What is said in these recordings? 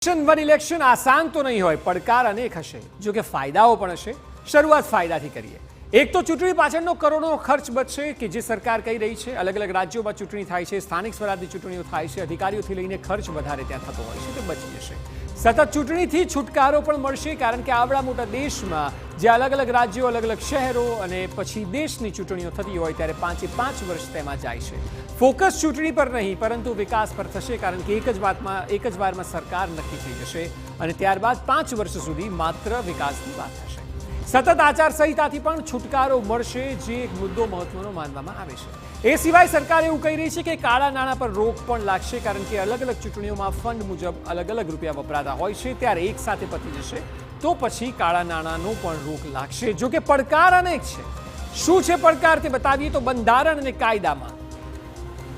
One election आसान तो नहीं હોય, પડકાર અનેક હશે, જો કે ફાયદાઓ પણ હશે। શરૂઆત ફાયદાથી કરીએ। એક તો ચૂંટણી પાછળનો કરોડોનો ખર્ચ બચશે કે જે સરકાર કહી રહી છે। અલગ અલગ રાજ્યોમાં ચૂંટણી થાય છે, સ્થાનિક સ્વરાજની ચૂંટણીઓ થાય છે, અધિકારીઓથી લઈને ખર્ચ વધારે ત્યાં થતો હોય છે, તે બચી જશે। સતત ચૂંટણીથી છુટકારો પણ મળશે, કારણ કે આવડા મોટા દેશમાં જે અલગ અલગ રાજ્યો, અલગ અલગ શહેરો અને પછી દેશની ચૂંટણીઓ થતી હોય ત્યારે 5 વર્ષ તેમાં જાય છે। ફોકસ ચૂંટણી પર નહીં પરંતુ વિકાસ પર થશે, કારણ કે એક જ વારમાં સરકાર નક્કી થઈ જશે અને ત્યારબાદ 5 વર્ષ સુધી માત્ર વિકાસની વાત થશે। સતત આચારસંહિતાથી પણ છુટકારો મળશે, જે એક મુદ્દો મહત્વનો માનવામાં આવે છે। એ સિવાય સરકાર એવું કહી રહી છે કે કાળા નાણાં પર રોક પણ લાગશે, કારણ કે અલગ અલગ ચૂંટણીઓમાં ફંડ મુજબ અલગ અલગ રૂપિયા વપરાતા હોય છે, ત્યારે એક સાથે પતી જશે તો પછી કાળા નાણાંનો પણ રોક લાગશે। જો કે પડકાર અનેક છે। શું છે પડકાર તે બતાવીએ તો બંધારણ અને કાયદામાં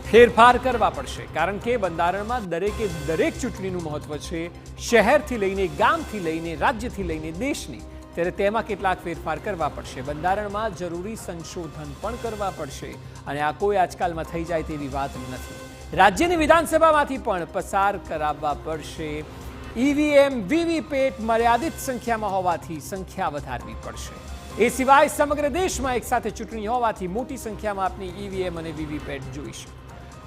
ફેરફાર કરવા પડશે, કારણ કે બંધારણમાં દરેકે દરેક ચૂંટણીનું મહત્વ છે, શહેરથી લઈને ગામથી લઈને રાજ્યથી લઈને દેશની, ત્યારે તેમાં કેટલાક ફેરફાર કરવા પડશે। બંધારણમાં જરૂરી સંશોધન પણ કરવા પડશે અને આ કોઈ આજકાલમાં થઈ જાય તેવી વાત નથી। રાજ્યની વિધાનસભામાંથી પણ પસાર કરાવવા પડશે। ઈવીએમ વીવીપેટ મર્યાદિત સંખ્યામાં હોવાથી સંખ્યા વધારવી પડશે। એ સિવાય સમગ્ર દેશમાં એક સાથે ચૂંટણી હોવાથી મોટી સંખ્યામાં આપની ઈવીએમ અને વીવીપેટ જોઈશે।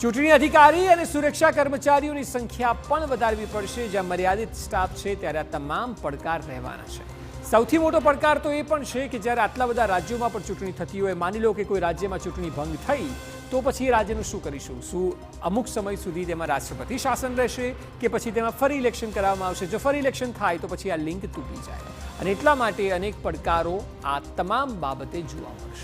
ચૂંટણી અધિકારી અને સુરક્ષા કર્મચારીઓની સંખ્યા પણ વધારવી પડશે। જ્યાં મર્યાદિત સ્ટાફ છે ત્યારે આ તમામ પડકાર રહેવાના છે। સૌથી મોટો પડકાર તો એ પણ છે કે જ્યારે આટલા બધા રાજ્યોમાં પણ ચૂંટણી થતી હોય, માની લો કે કોઈ રાજ્યમાં ચૂંટણી ભંગ થઈ તો પછી એ રાજ્યનું શું કરીશું? શું અમુક સમય સુધી તેમાં રાષ્ટ્રપતિ શાસન રહેશે કે પછી તેમાં ફરી ઇલેક્શન કરવામાં આવશે? જો ફરી ઇલેક્શન થાય તો પછી આ લિંક તૂટી જાય અને એટલા માટે અનેક પડકારો આ તમામ બાબતે જોવા મળશે।